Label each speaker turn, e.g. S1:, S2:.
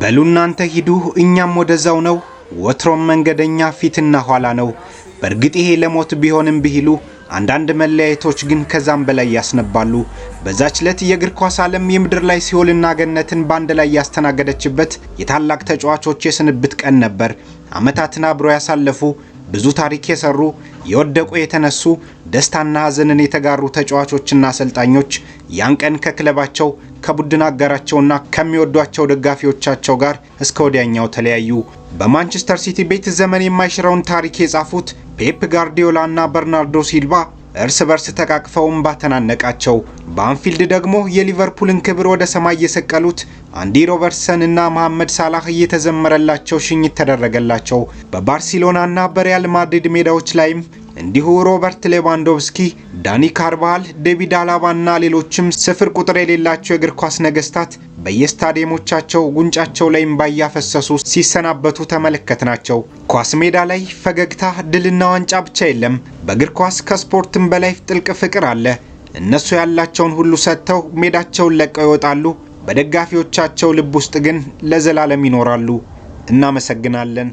S1: በሉ እናንተ ሂዱ እኛም ወደዛው ነው ወትሮም መንገደኛ ፊትና ኋላ ነው በርግጥ ይሄ ለሞት ቢሆንም ቢሂሉ አንዳንድ መለያየቶች ግን ከዛም በላይ ያስነባሉ በዛች ለት የእግር ኳስ ዓለም የምድር ላይ ሲኦልና ገነትን ባንድ ላይ ያስተናገደችበት የታላቅ ተጫዋቾች የስንብት ቀን ነበር አመታትን አብሮ ያሳለፉ ብዙ ታሪክ የሰሩ የወደቁ የተነሱ ደስታና ሀዘንን የተጋሩ ተጫዋቾችና አሰልጣኞች ያን ቀን ከክለባቸው ከቡድን አጋራቸውና ከሚወዷቸው ደጋፊዎቻቸው ጋር እስከ ወዲያኛው ተለያዩ በማንቸስተር ሲቲ ቤት ዘመን የማይሽረውን ታሪክ የጻፉት ፔፕ ጋርዲዮላና በርናርዶ ሲልቫ እርስ በርስ ተቃቅፈው ባተናነቃቸው በአንፊልድ ደግሞ የሊቨርፑልን ክብር ወደ ሰማይ የሰቀሉት አንዲ ሮበርትሰን እና መሐመድ ሳላህ እየተዘመረላቸው ሽኝት ተደረገላቸው በባርሴሎናና በሪያል ማድሪድ ሜዳዎች ላይም እንዲሁ ሮበርት ሌቫንዶቭስኪ ዳኒ ካርቫሃል ዴቪድ አላባና ሌሎችም ስፍር ቁጥር የሌላቸው የእግር ኳስ ነገስታት በየስታዲየሞቻቸው ጉንጫቸው ላይ እንባ ያፈሰሱ ሲሰናበቱ ተመለከትናቸው ኳስ ሜዳ ላይ ፈገግታ ድልና ዋንጫ ብቻ የለም በእግር ኳስ ከስፖርትም በላይ ጥልቅ ፍቅር አለ እነሱ ያላቸውን ሁሉ ሰጥተው ሜዳቸውን ለቀው ይወጣሉ በደጋፊዎቻቸው ልብ ውስጥ ግን ለዘላለም ይኖራሉ እናመሰግናለን